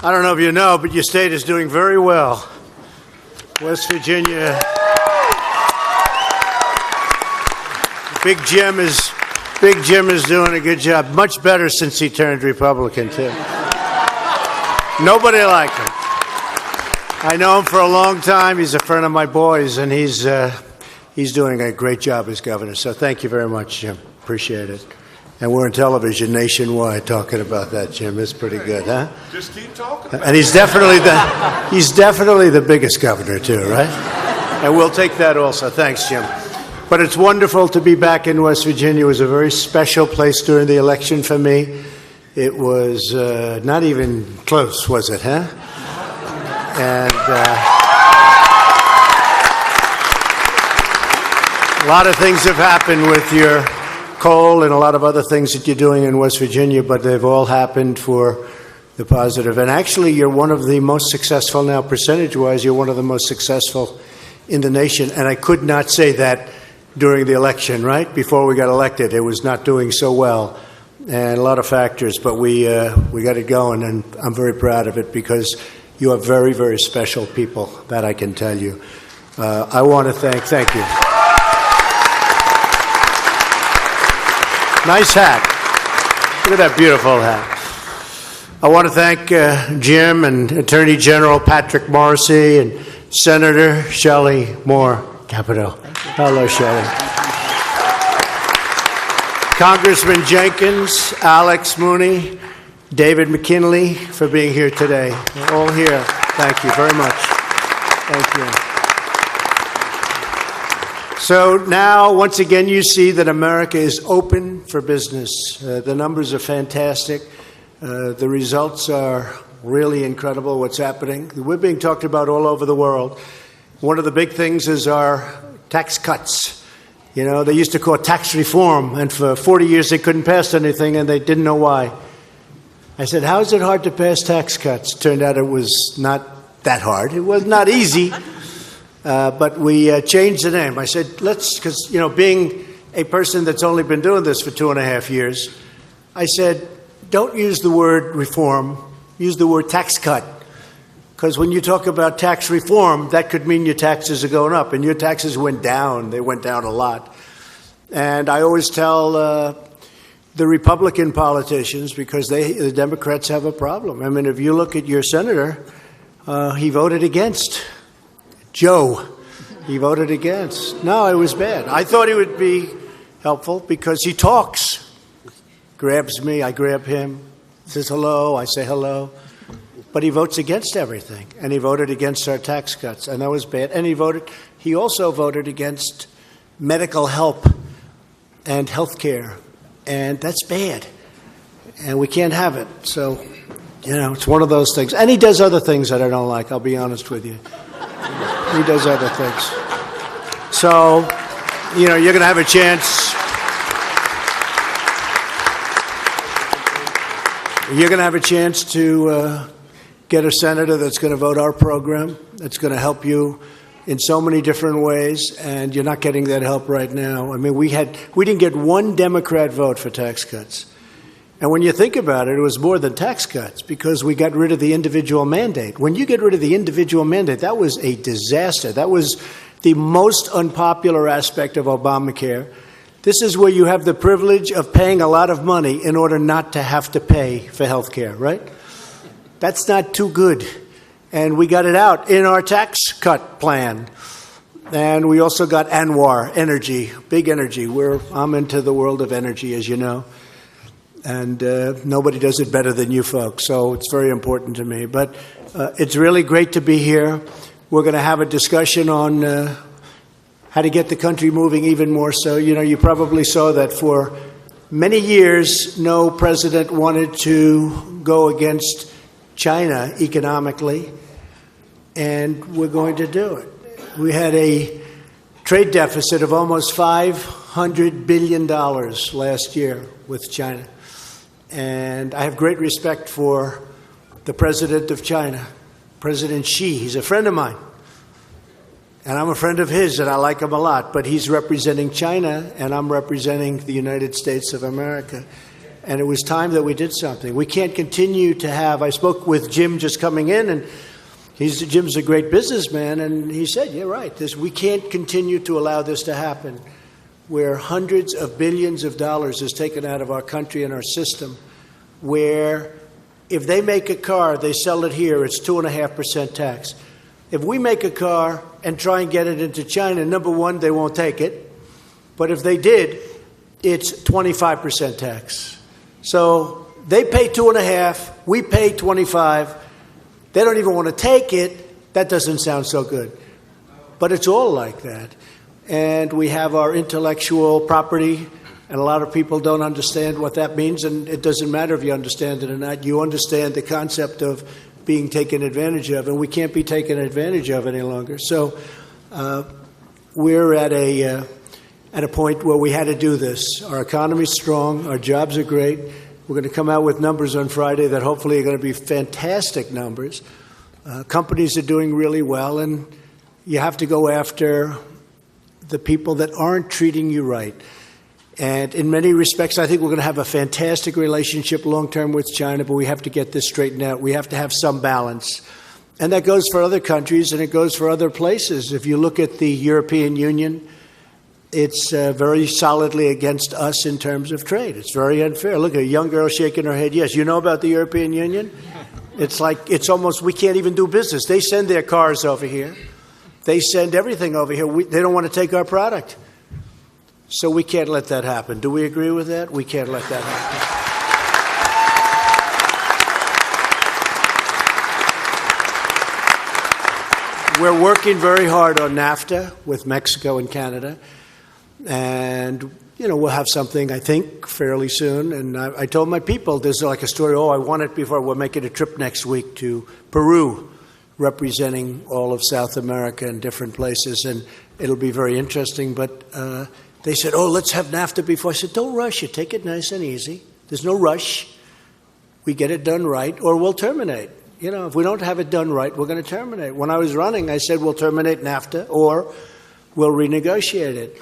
I don't know if you know, but your state is doing very well. West Virginia. Big Jim is doing a good job. Much better since he turned Republican, too. Nobody like him. I know him for a long time. He's a friend of my boys, and he's doing a great job as governor. So thank you very much, Jim. Appreciate it. And we're on television nationwide talking about that, Jim. It's pretty good, huh? Just keep talking about and he's definitely the biggest governor, too, right? And we'll take that also. Thanks, Jim. But it's wonderful to be back in West Virginia. It was a very special place during the election for me. It was not even close, was it, huh? And a lot of things have happened with your coal and a lot of other things that you're doing in West Virginia, but they've all happened for the positive. And actually, you're one of the most successful now, percentage-wise, you're one of the most successful in the nation. And I could not say that during the election, right? Before we got elected, it was not doing so well. And a lot of factors, but we got it going, and I'm very proud of it because you are very, very special people, that I can tell you. I want to thank you. Nice hat. Look at that beautiful hat. I want to thank Jim and Attorney General Patrick Morrissey and Senator Shelley Moore Capito. Hello, Shelley. Congressman Jenkins, Alex Mooney, David McKinley for being here today. They're all here. Thank you very much. Thank you. So now, once again, you see that America is open for business. The numbers are fantastic. The results are really incredible, what's happening. We're being talked about all over the world. One of the big things is our tax cuts. You know, they used to call it tax reform, and for 40 years they couldn't pass anything, and they didn't know why. I said, how is it hard to pass tax cuts? Turned out it was not that hard. It was not easy. But we changed the name. I said, because, you know, being a person that's only been doing this for 2.5 years, I said, don't use the word reform, use the word tax cut. Because when you talk about tax reform, that could mean your taxes are going up, and your taxes went down. They went down a lot. And I always tell the Republican politicians, because the Democrats have a problem. I mean, if you look at your senator, he voted against. Joe, he voted against. No, it was bad. I thought he would be helpful because he talks. Grabs me, I grab him. Says hello, I say hello. But he votes against everything. And he voted against our tax cuts. And that was bad. And he also voted against medical help and health care. And that's bad. And we can't have it. So, you know, it's one of those things. And he does other things that I don't like, I'll be honest with you. He does other things. So, you know, you're going to have a chance. You're going to have a chance to get a senator that's going to vote our program, that's going to help you in so many different ways, and you're not getting that help right now. I mean, we didn't get one Democrat vote for tax cuts. And when you think about it, it was more than tax cuts because we got rid of the individual mandate. When you get rid of the individual mandate, that was a disaster. That was the most unpopular aspect of Obamacare. This is where you have the privilege of paying a lot of money in order not to have to pay for health care, right? That's not too good. And we got it out in our tax cut plan. And we also got ANWR, energy, big energy. I'm into the world of energy, as you know. And nobody does it better than you folks, so it's very important to me. But it's really great to be here. We're going to have a discussion on how to get the country moving even more so. You know, you probably saw that for many years, no president wanted to go against China economically, and we're going to do it. We had a trade deficit of almost $500 billion last year with China. And I have great respect for the president of China, President Xi. He's a friend of mine. And I'm a friend of his, and I like him a lot. But he's representing China, and I'm representing the United States of America. And it was time that we did something. We can't continue to have, I spoke with Jim just coming in, and Jim's a great businessman, and he said, "You're right, we can't continue to allow this to happen, where hundreds of billions of dollars is taken out of our country and our system, where if they make a car, they sell it here, it's 2.5% tax. If we make a car and try and get it into China, number one, they won't take it. But if they did, it's 25% tax. So they pay 2.5, we pay 25. They don't even want to take it. That doesn't sound so good. But it's all like that. And we have our intellectual property, and a lot of people don't understand what that means, and it doesn't matter if you understand it or not. You understand the concept of being taken advantage of, and we can't be taken advantage of any longer. So we're at a point where we had to do this. Our economy's strong. Our jobs are great. We're going to come out with numbers on Friday that hopefully are going to be fantastic numbers. Companies are doing really well, and you have to go after the people that aren't treating you right. And in many respects, I think we're going to have a fantastic relationship long-term with China, but we have to get this straightened out. We have to have some balance. And that goes for other countries, and it goes for other places. If you look at the European Union, it's very solidly against us in terms of trade. It's very unfair. Look at a young girl shaking her head. Yes, you know about the European Union? It's like, it's almost, we can't even do business. They send their cars over here. They send everything over here. They don't want to take our product. So we can't let that happen. Do we agree with that? We can't let that happen. We're working very hard on NAFTA with Mexico and Canada. And, we'll have something, I think, fairly soon. And I told my people, there's like a story, I want it before. We're making a trip next week to Peru, representing all of South America and different places. And it'll be very interesting. But they said, let's have NAFTA before. I said, don't rush it. Take it nice and easy. There's no rush. We get it done right, or we'll terminate. If we don't have it done right, we're going to terminate. When I was running, I said, we'll terminate NAFTA, or we'll renegotiate it.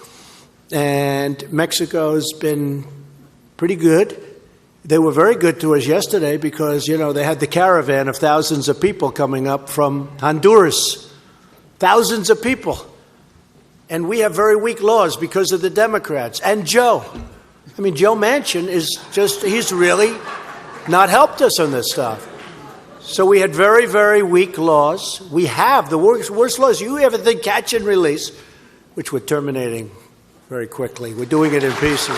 And Mexico's been pretty good. They were very good to us yesterday because, they had the caravan of thousands of people coming up from Honduras. Thousands of people. And we have very weak laws because of the Democrats. And Joe Manchin he's really not helped us on this stuff. So we had very, very weak laws. We have the worst laws. You ever think catch and release, which we're terminating very quickly. We're doing it in pieces.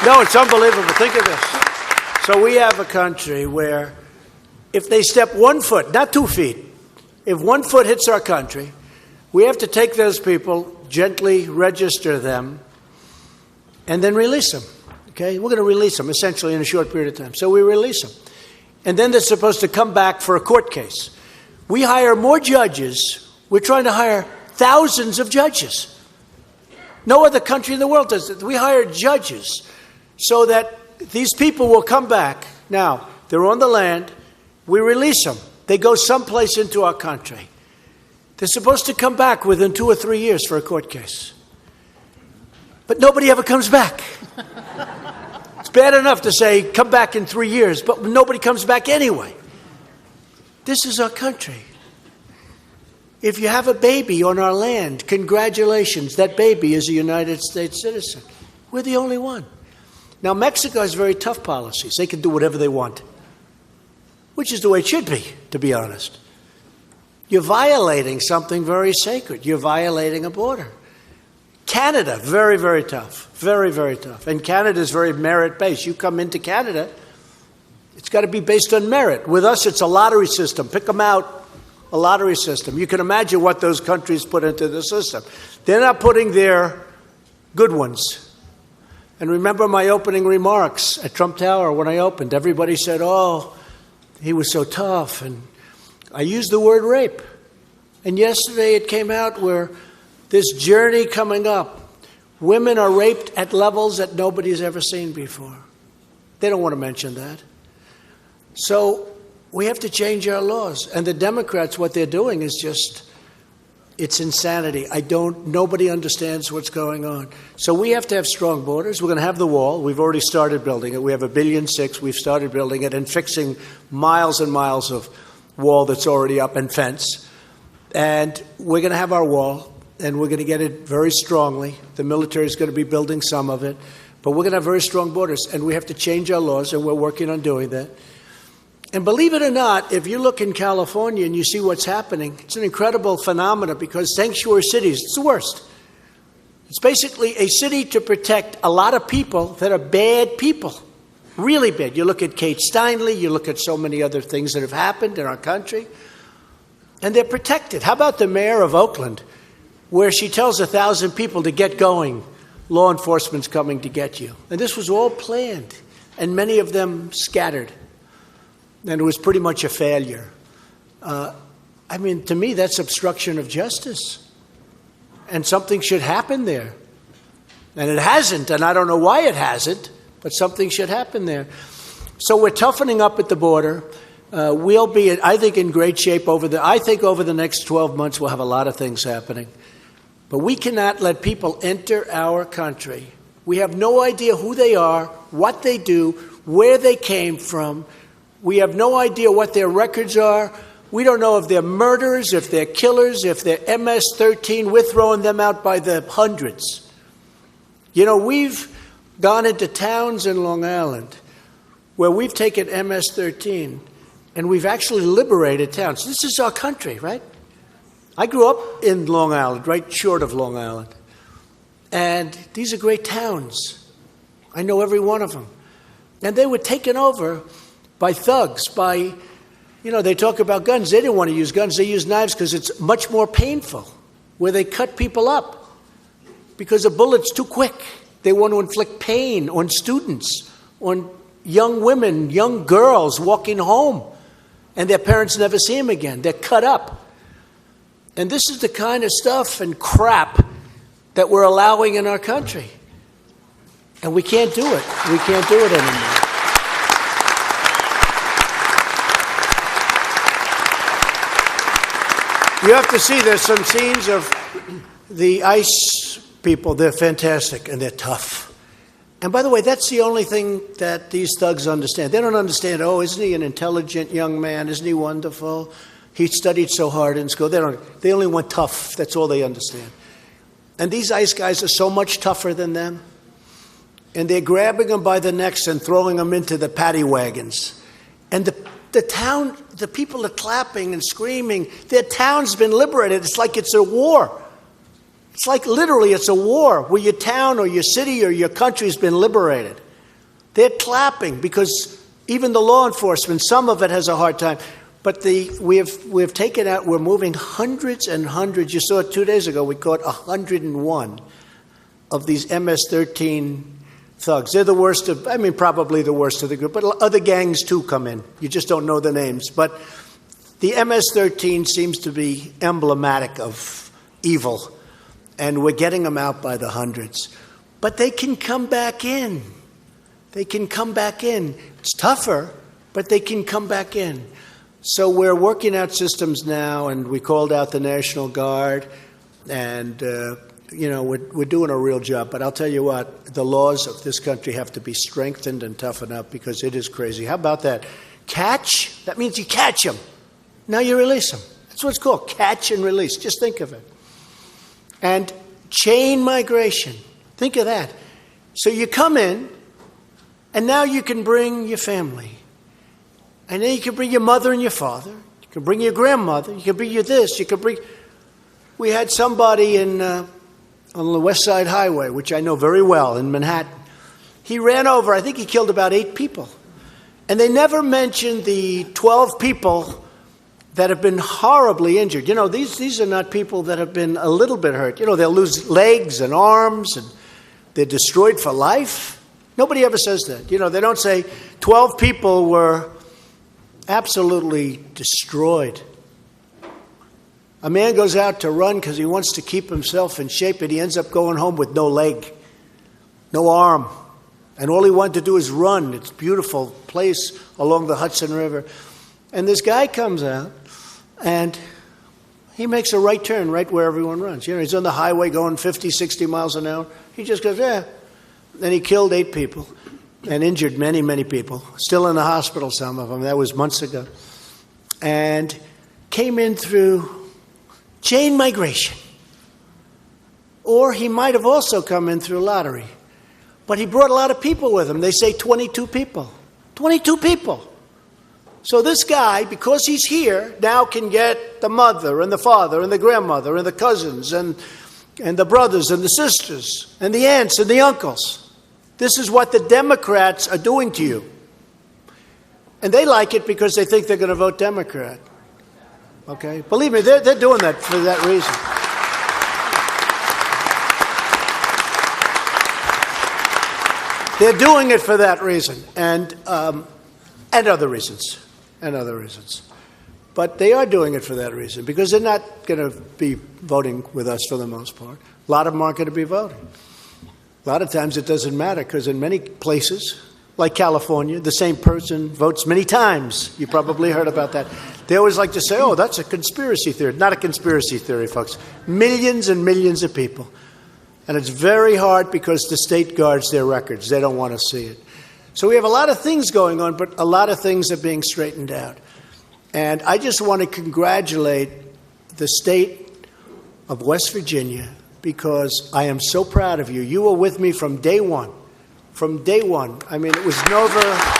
No, it's unbelievable. Think of this. So we have a country where if they step 1 foot, not 2 feet, if 1 foot hits our country, we have to take those people, gently register them, and then release them. Okay? We're going to release them, essentially, in a short period of time. So we release them. And then they're supposed to come back for a court case. We hire more judges. We're trying to hire thousands of judges. No other country in the world does it. We hire judges so that these people will come back. Now, they're on the land. We release them. They go someplace into our country. They're supposed to come back within 2 or 3 years for a court case. But nobody ever comes back. It's bad enough to say, come back in 3 years, but nobody comes back anyway. This is our country. If you have a baby on our land, congratulations, that baby is a United States citizen. We're the only one. Now, Mexico has very tough policies. They can do whatever they want, which is the way it should be, to be honest. You're violating something very sacred. You're violating a border. Canada, very, very tough. Very, very tough. And Canada is very merit-based. You come into Canada, it's got to be based on merit. With us, it's a lottery system. Pick them out. A lottery system. You can imagine what those countries put into the system. They're not putting their good ones. And remember my opening remarks at Trump Tower when I opened. Everybody said, he was so tough. And I used the word rape. And yesterday it came out where this journey coming up, women are raped at levels that nobody's ever seen before. They don't want to mention that. So we have to change our laws. And the Democrats, what they're doing is just It's insanity. Nobody understands what's going on. So we have to have strong borders. We're going to have the wall. We've already started building it. We have $1.6 billion. We've started building it and fixing miles and miles of wall that's already up and fence. And we're going to have our wall, and we're going to get it very strongly. The military is going to be building some of it. But we're going to have very strong borders, and we have to change our laws, and we're working on doing that. And believe it or not, if you look in California and you see what's happening, it's an incredible phenomenon because sanctuary cities, it's the worst. It's basically a city to protect a lot of people that are bad people, really bad. You look at Kate Steinle, you look at so many other things that have happened in our country, and they're protected. How about the mayor of Oakland, where she tells 1,000 people to get going, law enforcement's coming to get you. And this was all planned, and many of them scattered. And it was pretty much a failure. To me, that's obstruction of justice. And something should happen there. And it hasn't, and I don't know why it hasn't, but something should happen there. So we're toughening up at the border. We'll be, I think, in great shape over the next 12 months we'll have a lot of things happening. But we cannot let people enter our country. We have no idea who they are, what they do, where they came from. We have no idea what their records are. We don't know if they're murderers, if they're killers, if they're MS-13. We're throwing them out by the hundreds. We've gone into towns in Long Island where we've taken MS-13 and we've actually liberated towns. This is our country, right? I grew up in Long Island, right short of Long Island. And these are great towns. I know every one of them. And they were taken over by thugs, they talk about guns. They didn't want to use guns. They used knives because it's much more painful, where they cut people up because a bullet's too quick. They want to inflict pain on students, on young women, young girls walking home, and their parents never see them again. They're cut up. And this is the kind of stuff and crap that we're allowing in our country. And we can't do it. We can't do it anymore. You have to see, there's some scenes of the ICE people. They're fantastic, and they're tough. And by the way, that's the only thing that these thugs understand. They don't understand, isn't he an intelligent young man? Isn't he wonderful? He studied so hard in school. They only want tough. That's all they understand. And these ICE guys are so much tougher than them. And they're grabbing them by the necks and throwing them into the paddy wagons. And the town, the people are clapping and screaming. Their town's been liberated. It's like it's a war. It's like literally it's a war where your town or your city or your country's been liberated. They're clapping because even the law enforcement, some of it has a hard time. But we've taken out, we're moving hundreds and hundreds. You saw it 2 days ago, we caught 101 of these MS-13 thugs. They're the worst probably the worst of the group, but other gangs too come in. You just don't know the names. But the MS-13 seems to be emblematic of evil, and we're getting them out by the hundreds. But they can come back in. They can come back in. It's tougher, but they can come back in. So we're working out systems now, and we called out the National Guard, and we're doing a real job. But I'll tell you what, the laws of this country have to be strengthened and toughened up because it is crazy. How about that? Catch, that means you catch them. Now you release them. That's what it's called, catch and release. Just think of it. And chain migration, think of that. So you come in, and now you can bring your family. And then you can bring your mother and your father. You can bring your grandmother. You can bring your this. You can bring... We had somebody on the West Side Highway, which I know very well, in Manhattan. He ran over, I think he killed about 8 people. And they never mentioned the 12 people that have been horribly injured. These are not people that have been a little bit hurt. They'll lose legs and arms, and they're destroyed for life. Nobody ever says that. They don't say 12 people were absolutely destroyed. A man goes out to run because he wants to keep himself in shape, and he ends up going home with no leg, no arm. And all he wanted to do is run. It's a beautiful place along the Hudson River. And this guy comes out, and he makes a right turn right where everyone runs. You know, he's on the highway going 50, 60 miles an hour. He just goes, yeah. And he killed 8 people and injured many, many people. Still in the hospital, some of them. That was months ago. And came in through chain migration. Or he might have also come in through lottery. But he brought a lot of people with him. They say 22 people. 22 people. So this guy, because he's here, now can get the mother and the father and the grandmother and the cousins and the brothers and the sisters and the aunts and the uncles. This is what the Democrats are doing to you. And they like it because they think they're going to vote Democrat. Okay? Believe me, they're doing that for that reason. They're doing it for that reason and other reasons. And other reasons. But they are doing it for that reason because they're not going to be voting with us for the most part. A lot of them aren't going to be voting. A lot of times it doesn't matter because in many places, like California, the same person votes many times. You probably heard about that. They always like to say, oh, that's a conspiracy theory. Not a conspiracy theory, folks. Millions and millions of people. And it's very hard because the state guards their records. They don't want to see it. So we have a lot of things going on, but a lot of things are being straightened out. And I just want to congratulate the state of West Virginia because I am so proud of you. You were with me from day one. From day one. I mean, it was never...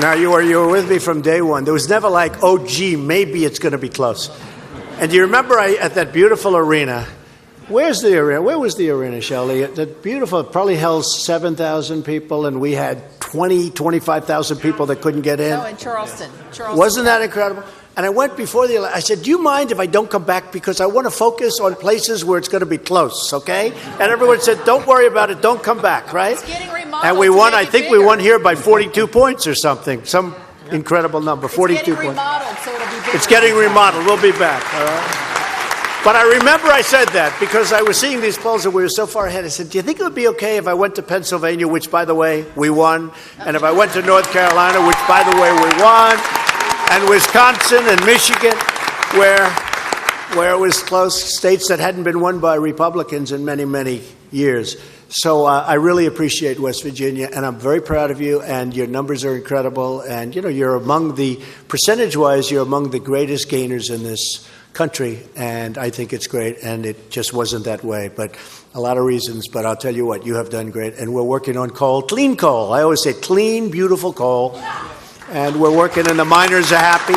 Now, you were with me from day one. There was never like, oh, gee, maybe it's going to be close. And do you remember at that beautiful arena? Where's the arena? Where was the arena, Shelley? That beautiful, it probably held 7,000 people, and we had 25,000 people that couldn't get in. No, in Charleston. Wasn't that incredible? And I went before the election. I said, do you mind if I don't come back? Because I want to focus on places where it's going to be close, okay? And everyone said, don't worry about it. Don't come back, right? It's getting remodeled. And we won. I think we won here by 42 points or something. Some incredible number, 42 points. Remodeled, so it'll be bigger. It's getting remodeled. We'll be back, all right? But I remember I said that because I was seeing these polls and we were so far ahead. I said, do you think it would be okay if I went to Pennsylvania, which, by the way, we won, and if I went to North Carolina, which, by the way, we won, and Wisconsin and Michigan, where it was close, states that hadn't been won by Republicans in many, many years. So I really appreciate West Virginia, and I'm very proud of you, and your numbers are incredible. And, you know, you're among the, percentage-wise, you're among the greatest gainers in this country, and I think it's great, and it just wasn't that way. But a lot of reasons, but I'll tell you what, you have done great. And we're working on coal, clean coal. I always say clean, beautiful coal. And we're working, and the miners are happy.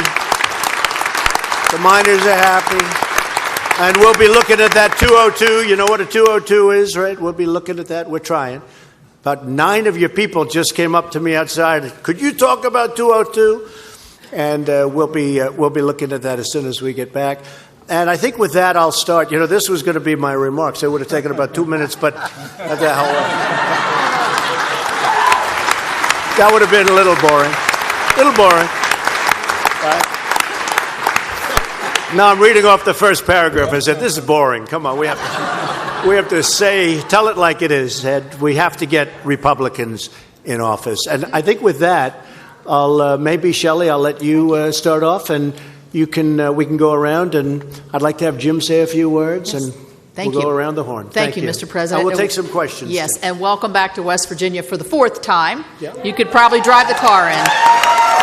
The miners are happy. And we'll be looking at that 202. You know what a 202 is, right? We'll be looking at that. We're trying. About 9 of your people just came up to me outside. Could you talk about 202? And we'll be looking at that as soon as we get back. And I think with that, I'll start. You know, this was going to be my remarks. It would have taken about 2 minutes, but what the hell? That would have been a little boring. A little boring. Right? No, I'm reading off the first paragraph. I said, this is boring. Come on, we have to say, tell it like it is. Ed. We have to get Republicans in office. And I think with that, maybe, Shelley, I'll let you start off, and we can go around, and I'd like to have Jim say a few words, yes. And Thank we'll you. go around the horn. Thank you, Mr. President. We'll take some questions. Yes, too. and welcome back to West Virginia for the 4th time. Yep. You could probably drive the car in.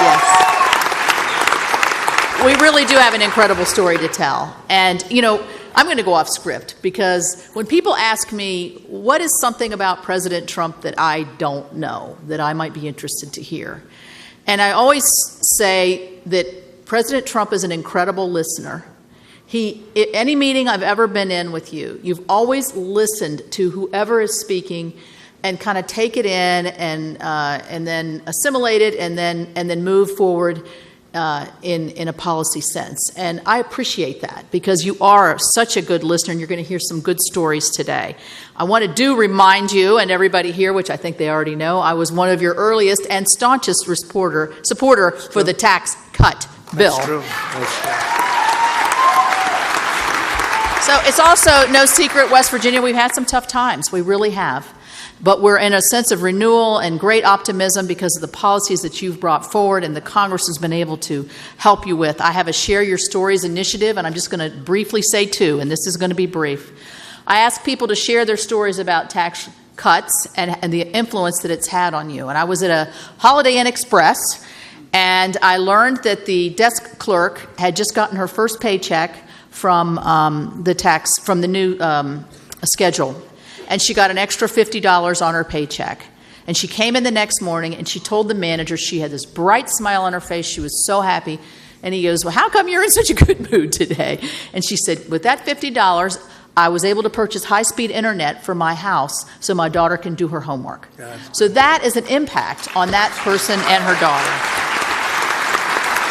Yes. We really do have an incredible story to tell. And, you know, I'm going to go off script because when people ask me, what is something about President Trump that I don't know, that I might be interested to hear? And I always say that President Trump is an incredible listener. Any meeting I've ever been in with you, you've always listened to whoever is speaking and kind of take it in and then assimilate it and then move forward. in a policy sense. And I appreciate that because you are such a good listener and you're going to hear some good stories today. I want to remind you and everybody here, which I think they already know, I was one of your earliest and staunchest supporter for the tax cut bill. That's true. That's true. So it's also no secret, West Virginia, we've had some tough times. We really have. But we're in a sense of renewal and great optimism because of the policies that you've brought forward and the Congress has been able to help you with. I have a Share Your Stories initiative, and I'm just going to briefly say two, and this is going to be brief. I ask people to share their stories about tax cuts and the influence that it's had on you. And I was at a Holiday Inn Express, and I learned that the desk clerk had just gotten her first paycheck from the new schedule. And she got an extra $50 on her paycheck. And she came in the next morning and she told the manager, she had this bright smile on her face. She was so happy. And he goes, well, how come you're in such a good mood today? And she said, with that $50, I was able to purchase high-speed internet for my house so my daughter can do her homework. So that is an impact on that person and her daughter.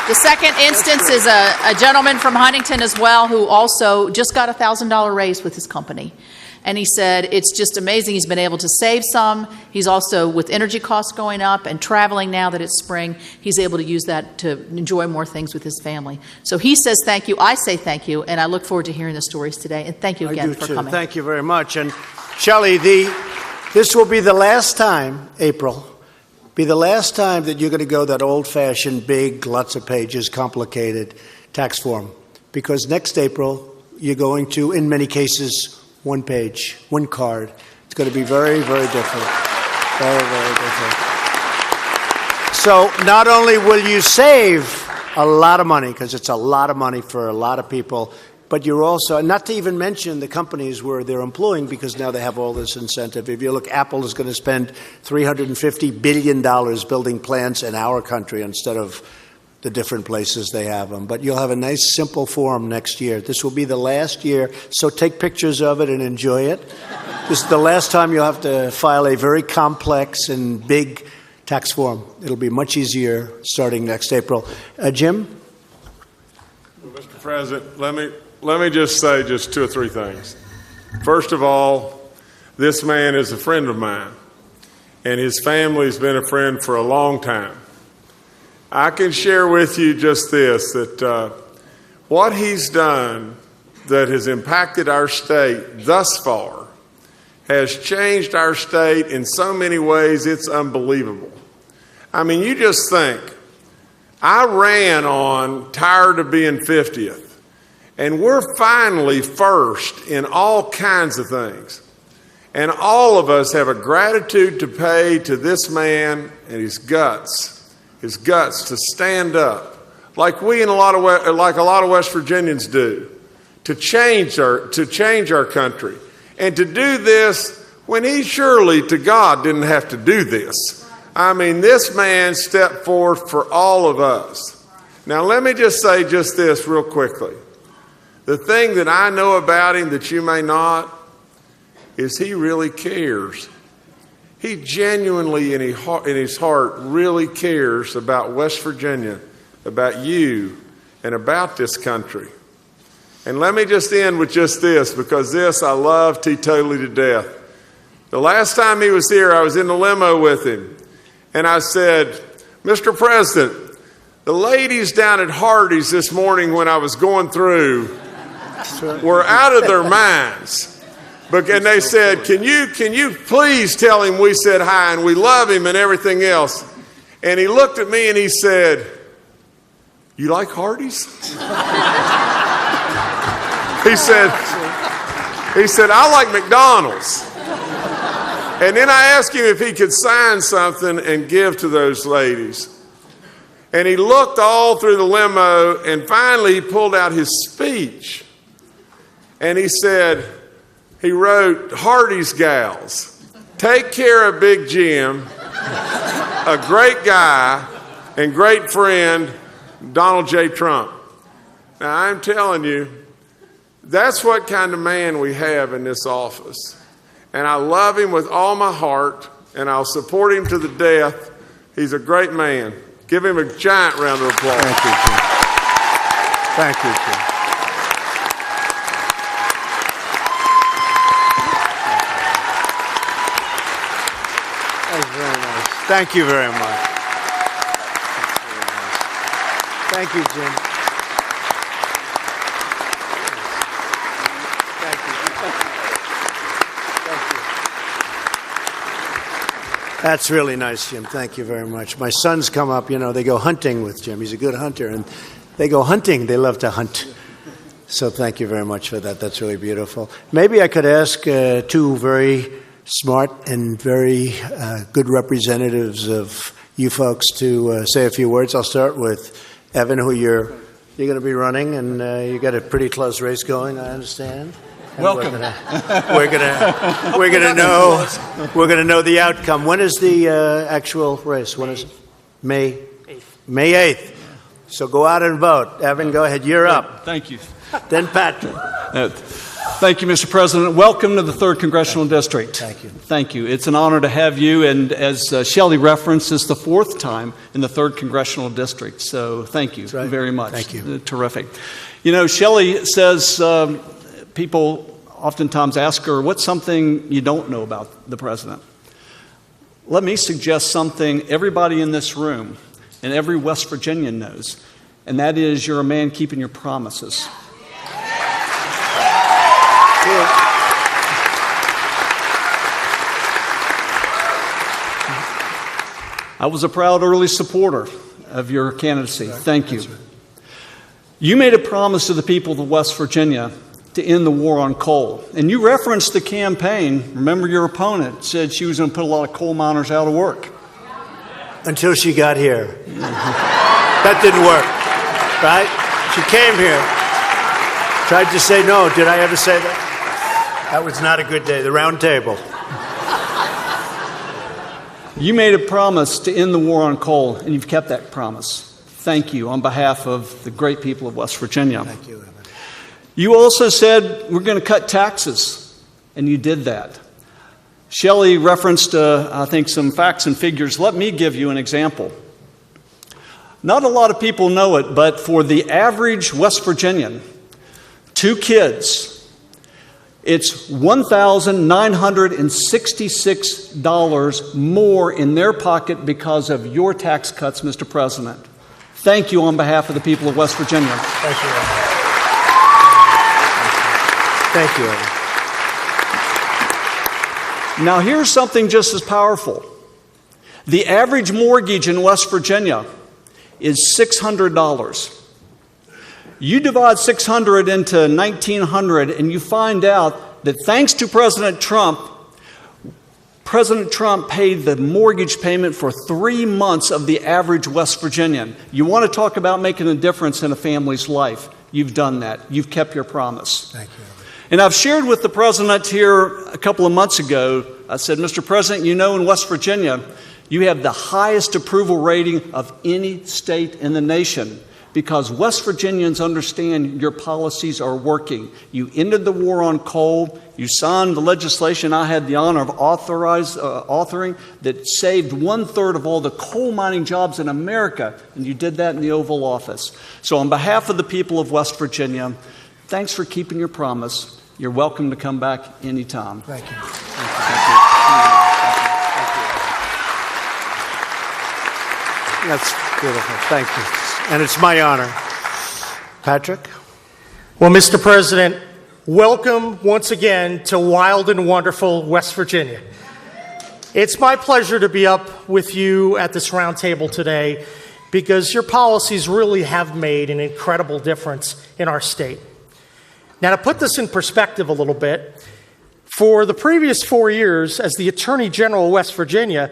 The second instance is a gentleman from Huntington as well who also just got a $1,000 raise with his company. And he said it's just amazing. He's been able to save some. He's also, with energy costs going up and traveling now that it's spring, he's able to use that to enjoy more things with his family. So he says thank you. I say thank you. And I look forward to hearing the stories today. And thank you again for coming. Thank you very much. And Shelley, this will be the last time, April, that you're going to go that old-fashioned, big, lots of pages, complicated tax form. Because next April, you're going to, in many cases, one page, one card. It's going to be very, very different. Very, very different. So not only will you save a lot of money, because it's a lot of money for a lot of people, but you're also, not to even mention the companies where they're employing, because now they have all this incentive. If you look, Apple is going to spend $350 billion building plants in our country instead of the different places they have them. But you'll have a nice, simple form next year. This will be the last year, so take pictures of it and enjoy it. This is the last time you'll have to file a very complex and big tax form. It'll be much easier starting next April. Jim? Well, Mr. President, let me just say just two or three things. First of all, this man is a friend of mine, and his family's been a friend for a long time. I can share with you just this, that what he's done that has impacted our state thus far has changed our state in so many ways, it's unbelievable. I mean, you just think, I ran on tired of being 50th, and we're finally first in all kinds of things. And all of us have a gratitude to pay to this man and his guts to stand up, like we in a lot of West Virginians do, to change our country, and to do this when he surely to God didn't have to do this. I mean, this man stepped forth for all of us. Now, let me just say just this real quickly. The thing that I know about him that you may not is he really cares. He genuinely, in his heart, really cares about West Virginia, about you, and about this country. And let me just end with just this, because this I love teetotally to death. The last time he was here, I was in the limo with him, and I said, Mr. President, the ladies down at Hardee's this morning when I was going through were out of their minds. And they said, can you please tell him we said hi and we love him and everything else? And he looked at me and he said, you like Hardee's? He said, I like McDonald's. And then I asked him if he could sign something and give to those ladies. And he looked all through the limo, and finally he pulled out his speech. And he said, he wrote, Hardee's gals, take care of Big Jim, a great guy and great friend, Donald J. Trump. Now, I'm telling you, that's what kind of man we have in this office. And I love him with all my heart, and I'll support him to the death. He's a great man. Give him a giant round of applause. Thank you, Jim. Thank you, Jim. That was very nice. Thank you very much. Thank you, Jim. Thank you. Thank you. That's really nice, Jim. Thank you very much. My sons come up, they go hunting with Jim. He's a good hunter, and they go hunting. They love to hunt. So thank you very much for that. That's really beautiful. Maybe I could ask two very smart and very good representatives of you folks to say a few words. I'll start with Evan, who you're going to be running, and you got a pretty close race going, I understand. And Welcome. We're gonna know the outcome. When is the actual race? When is it? May 8th. So go out and vote. Evan, go ahead. You're up. Thank you. Then Patrick. Thank you, Mr. President. Welcome to the 3rd Congressional District. Thank you. Thank you. It's an honor to have you, and as Shelley referenced, it's the 4th time in the 3rd Congressional District, so thank you very much. Thank you. Terrific. Shelley says people oftentimes ask her, what's something you don't know about the President? Let me suggest something everybody in this room and every West Virginian knows, and that is you're a man keeping your promises. I was a proud early supporter of your candidacy. Thank you. You made a promise to the people of West Virginia to end the war on coal. And you referenced the campaign. Remember, your opponent said she was going to put a lot of coal miners out of work. Until she got here. That didn't work, right? She came here, tried to say no. Did I ever say that? That was not a good day. The round table. You made a promise to end the war on coal, and you've kept that promise. Thank you on behalf of the great people of West Virginia. Thank you, Evan. You also said we're going to cut taxes, and you did that. Shelley referenced, I think, some facts and figures. Let me give you an example. Not a lot of people know it, but for the average West Virginian, 2 kids, it's $1,966 more in their pocket because of your tax cuts, Mr. President. Thank you on behalf of the people of West Virginia. Thank you, Evan. Thank you, Evan. Now, here's something just as powerful. The average mortgage in West Virginia is $600. You divide 600 into 1,900, and you find out that thanks to President Trump paid the mortgage payment for 3 months of the average West Virginian. You want to talk about making a difference in a family's life. You've done that. You've kept your promise. Thank you. And I've shared with the President here a couple of months ago, I said, Mr. President, in West Virginia, you have the highest approval rating of any state in the nation because West Virginians understand your policies are working. You ended the war on coal. You signed the legislation I had the honor of authoring that saved 1/3 of all the coal mining jobs in America, and you did that in the Oval Office. So on behalf of the people of West Virginia, thanks for keeping your promise. You're welcome to come back anytime. Thank you. That's beautiful. Thank you. And it's my honor. Patrick? Well, Mr. President, welcome once again to wild and wonderful West Virginia. It's my pleasure to be up with you at this round table today because your policies really have made an incredible difference in our state. Now, to put this in perspective a little bit, for the previous 4 years as the Attorney General of West Virginia,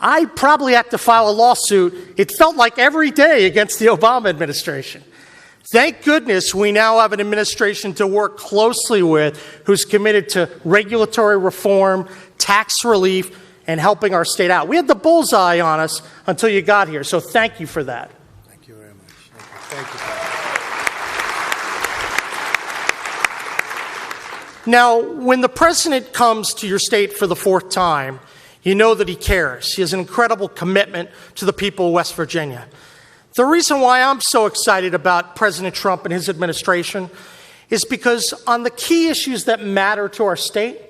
I probably had to file a lawsuit, it felt like every day, against the Obama administration. Thank goodness we now have an administration to work closely with who's committed to regulatory reform, tax relief, and helping our state out. We had the bullseye on us until you got here, so thank you for that. Thank you very much. Thank you, Patrick. Now, when the president comes to your state for the 4th time, You know that he cares. He has an incredible commitment to the people of West Virginia. The reason why I'm so excited about President Trump and his administration is because on the key issues that matter to our state,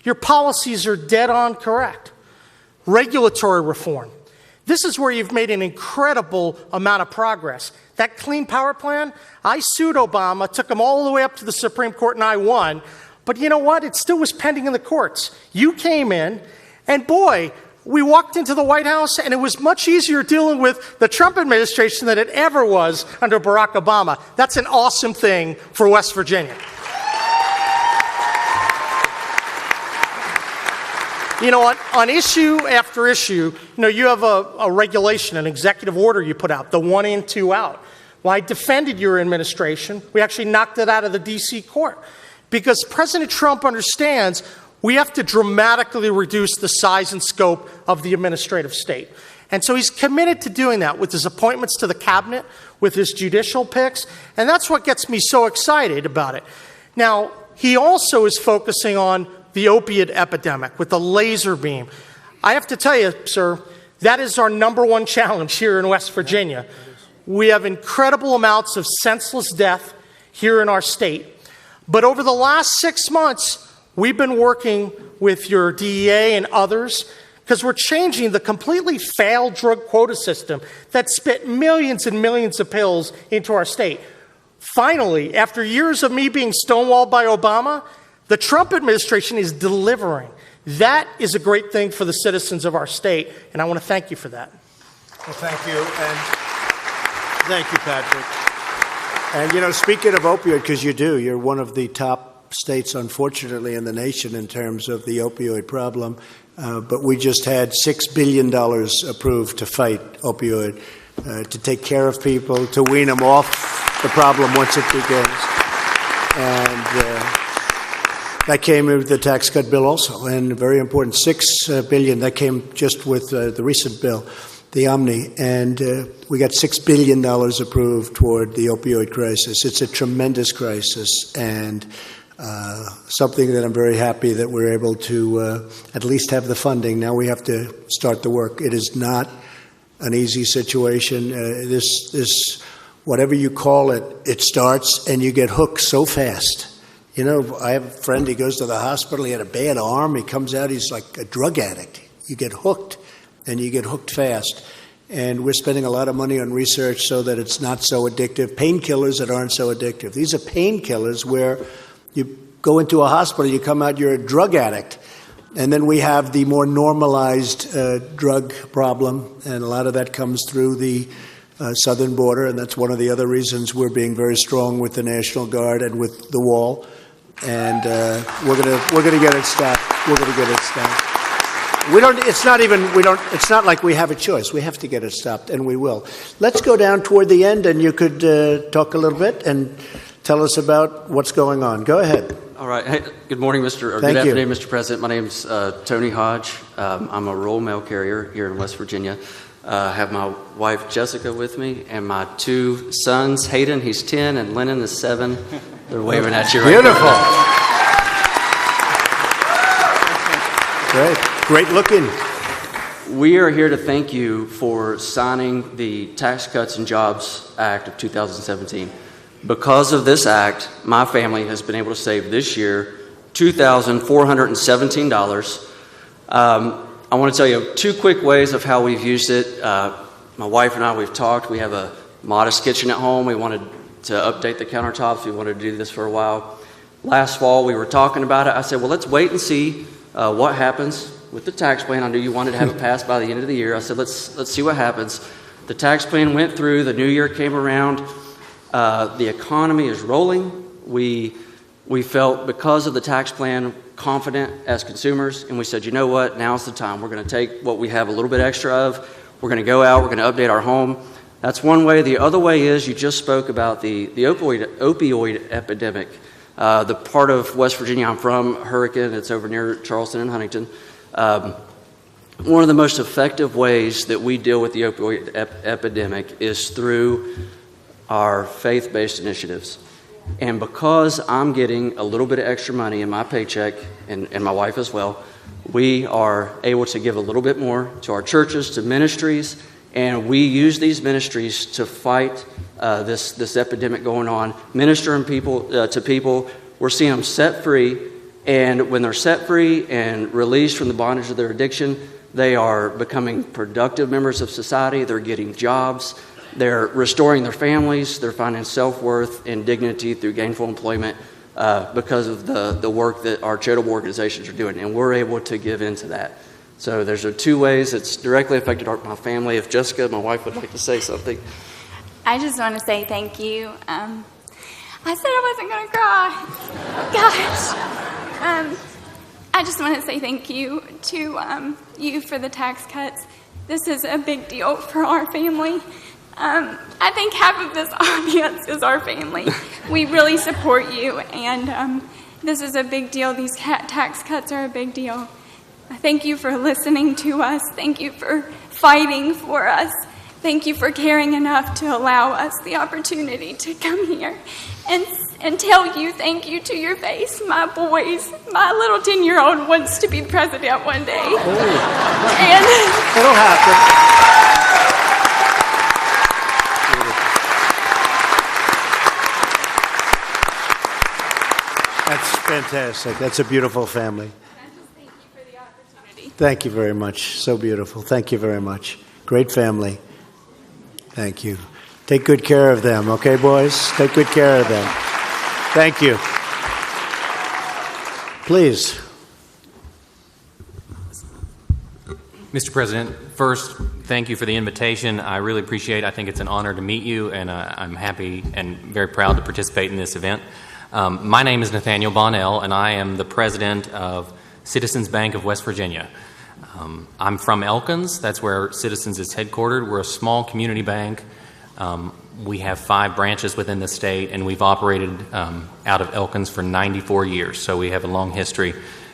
your policies are dead on correct. Regulatory reform. This is where you've made an incredible amount of progress. That Clean Power Plan, I sued Obama, took him all the way up to the Supreme Court, and I won. But you know what? It still was pending in the courts. You came in, and boy, we walked into the White House, and it was much easier dealing with the Trump administration than it ever was under Barack Obama. That's an awesome thing for West Virginia. You know, on issue after issue, you have a regulation, an executive order you put out, the 1 in, 2 out. Well, I defended your administration. We actually knocked it out of the D.C. court because President Trump understands we have to dramatically reduce the size and scope of the administrative state. And so he's committed to doing that with his appointments to the cabinet, with his judicial picks, and that's what gets me so excited about it. Now, he also is focusing on the opiate epidemic with the laser beam. I have to tell you, sir, that is our #1 challenge here in West Virginia. We have incredible amounts of senseless death here in our state. But over the last 6 months, we've been working with your DEA and others because we're changing the completely failed drug quota system that spit millions and millions of pills into our state. Finally, after years of me being stonewalled by Obama, the Trump administration is delivering. That is a great thing for the citizens of our state, and I want to thank you for that. Well, thank you, and thank you, Patrick. And, speaking of opioid, because you're one of the top states, unfortunately, in the nation in terms of the opioid problem, but we just had $6 billion approved to fight opioid, to take care of people, to wean them off the problem once it begins. And that came with the tax cut bill also, and very important, $6 billion. That came just with the recent bill, the Omni, and we got $6 billion approved toward the opioid crisis. It's a tremendous crisis, and something that I'm very happy that we're able to at least have the funding. Now we have to start the work. It is not an easy situation. This, whatever you call it, it starts, and you get hooked so fast. I have a friend, he goes to the hospital, he had a bad arm, he comes out, he's like a drug addict. You get hooked, and you get hooked fast. And we're spending a lot of money on research so that it's not so addictive. Painkillers that aren't so addictive. These are painkillers where you go into a hospital, you come out, you're a drug addict. And then we have the more normalized drug problem, and a lot of that comes through the southern border, and that's one of the other reasons we're being very strong with the National Guard and with the wall. And we're gonna get it stopped. We're gonna get it stopped. It's not like we have a choice. We have to get it stopped, and we will. Let's go down toward the end, and you could talk a little bit and tell us about what's going on. Go ahead. All right. Hey, good morning, good afternoon, Mr. President. My name's Tony Hodge. I'm a rural mail carrier here in West Virginia. I have my wife, Jessica, with me, and my 2 sons, Hayden, he's 10, and Lennon is 7. They're waving at you right Beautiful. Great looking. We are here to thank you for signing the Tax Cuts and Jobs Act of 2017. Because of this act, my family has been able to save this year $2,417. I want to tell you 2 quick ways of how we've used it. My wife and I, we've talked. We have a modest kitchen at home. We wanted to update the countertops. We wanted to do this for a while. Last fall, we were talking about it. I said, well, let's wait and see what happens with the tax plan. I knew you wanted to have it passed by the end of the year. I said, let's see what happens. The tax plan went through. The new year came around. The economy is rolling. We felt, because of the tax plan, confident as consumers, and we said, you know what, now's the time. We're going to take what we have a little bit extra of. We're going to go out. We're going to update our home. That's one way. The other way is, you just spoke about the opioid epidemic. The part of West Virginia I'm from, Hurricane, it's over near Charleston and Huntington. One of the most effective ways that we deal with the opioid epidemic is through our faith-based initiatives. And because I'm getting a little bit of extra money in my paycheck, and my wife as well, we are able to give a little bit more to our churches, to ministries, and we use these ministries to fight this epidemic going on, ministering to people. We're seeing them set free, and when they're set free and released from the bondage of their addiction, they are becoming productive members of society. They're getting jobs. They're restoring their families. They're finding self-worth and dignity through gainful employment because of the work that our charitable organizations are doing, and we're able to give into that. So there's two ways it's directly affected my family. If Jessica, my wife, would like to say something. I just want to say thank you. I said I wasn't going to cry. Gosh. I just want to say thank you to you for the tax cuts. This is a big deal for our family. I think half of this audience is our family. We really support you, and this is a big deal. These tax cuts are a big deal. Thank you for listening to us. Thank you for fighting for us. Thank you for caring enough to allow us the opportunity to come here and tell you thank you to your face. My boys, my little 10-year-old wants to be president one day. And It'll happen. That's fantastic. That's a beautiful family. I just thank you for the opportunity. Thank you very much. So beautiful. Thank you very much. Great family. Thank you. Take good care of them, okay, boys? Take good care of them. Thank you. Please. Mr. President, first, thank you for the invitation. I really appreciate it. I think it's an honor to meet you, and I'm happy and very proud to participate in this event. My name is Nathaniel Bonnell, and I am the president of Citizens Bank of West Virginia. I'm from Elkins. That's where Citizens is headquartered. We're a small community bank. We have 5 branches within the state, and we've operated out of Elkins for 94 years, so we have a long history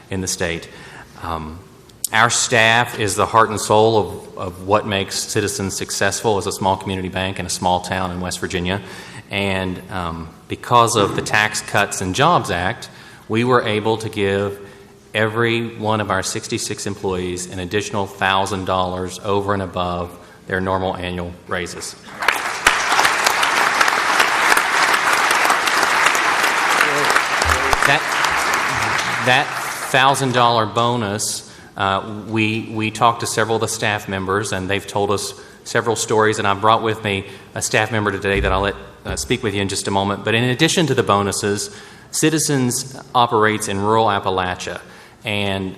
in the state. Our staff is the heart and soul of what makes Citizens successful as a small community bank in a small town in West Virginia. And because of the Tax Cuts and Jobs Act, we were able to give every one of our 66 employees an additional $1,000 over and above their normal annual raises. That $1,000 bonus, we talked to several of the staff members, and they've told us several stories, and I brought with me a staff member today that I'll let speak with you in just a moment. But in addition to the bonuses, Citizens operates in rural Appalachia, and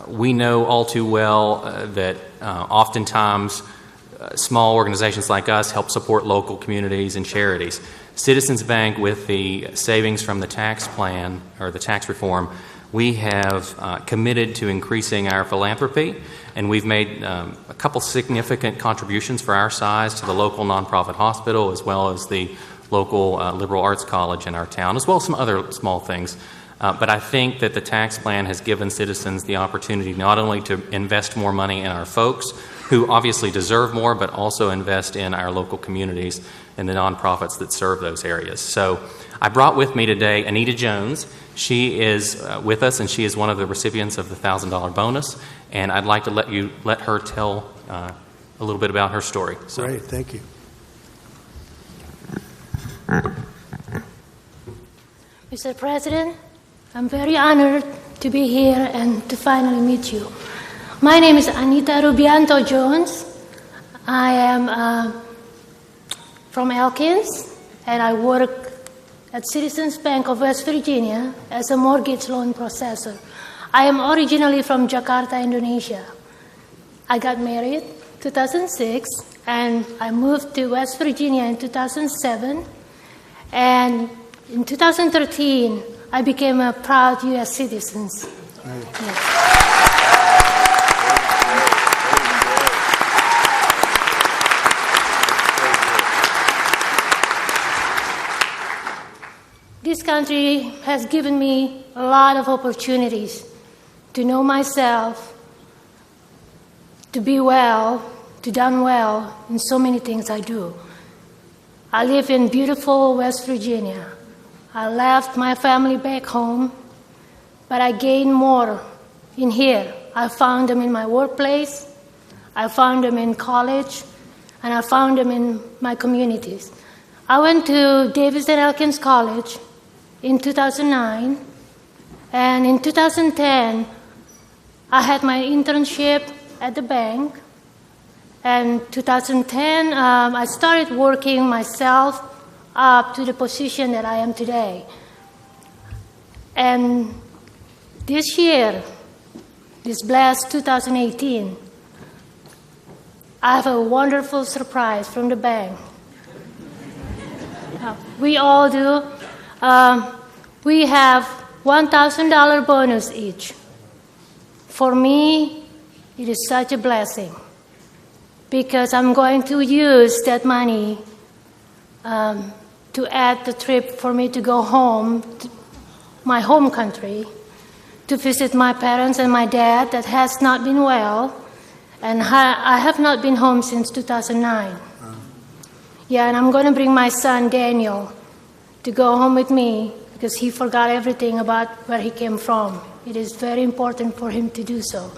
we know all too well that oftentimes small organizations like us help support local communities and charities. Citizens Bank, with the savings from the tax plan or the tax reform, we have committed to increasing our philanthropy, and we've made a couple significant contributions for our size to the local nonprofit hospital, as well as the local liberal arts college in our town, as well as some other small things. But I think that the tax plan has given Citizens the opportunity not only to invest more money in our folks, who obviously deserve more, but also invest in our local communities and the nonprofits that serve those areas. So I brought with me today Anita Jones. She is with us, and she is one of the recipients of the $1,000 bonus. And I'd like to let her tell a little bit about her story. So. Great, thank you. Mr. President, I'm very honored to be here and to finally meet you. My name is Anita Rubianto Jones. I am from Elkins, and I work at Citizens Bank of West Virginia as a mortgage loan processor. I am originally from Jakarta, Indonesia. I got married in 2006, and I moved to West Virginia in 2007. And in 2013, I became a proud U.S. citizen. Right. Yes. This country has given me a lot of opportunities to know myself, to be well, to done well in so many things I do. I live in beautiful West Virginia. I left my family back home, but I gained more in here I found them in my workplace, I found them in college, and I found them in my communities. I went to Davis and Elkins College in 2009, and in 2010, I had my internship at the bank. And 2010, I started working myself up to the position that I am today. And this year, this blessed 2018, I have a wonderful surprise from the bank. We all do. We have $1,000 bonus each. For me, it is such a blessing because I'm going to use that money to add the trip for me to go home, to my home country, to visit my parents and my dad that has not been well, and I have not been home since 2009. Yeah, and I'm going to bring my son Daniel to go home with me because he forgot everything about where he came from. It is very important for him to do so.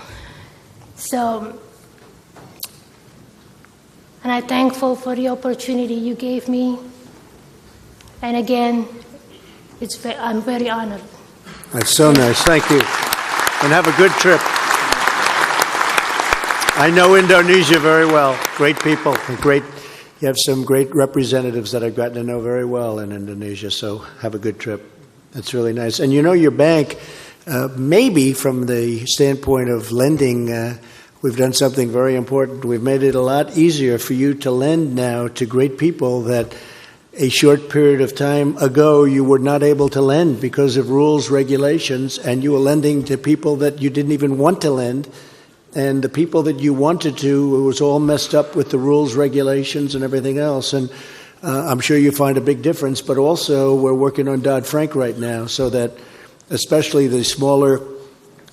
And I'm thankful for the opportunity you gave me. And again, I'm very honored. That's so nice. Thank you. And have a good trip. I know Indonesia very well. Great people. You have some great representatives that I've gotten to know very well in Indonesia. So have a good trip. That's really nice. And you know, your bank, maybe from the standpoint of lending, we've done something very important. We've made it a lot easier for you to lend now to great people that a short period of time ago you were not able to lend because of rules, regulations, and you were lending to people that you didn't even want to lend. And the people that you wanted to, it was all messed up with the rules, regulations, and everything else. And I'm sure you find a big difference. But also, we're working on Dodd-Frank right now so that especially the smaller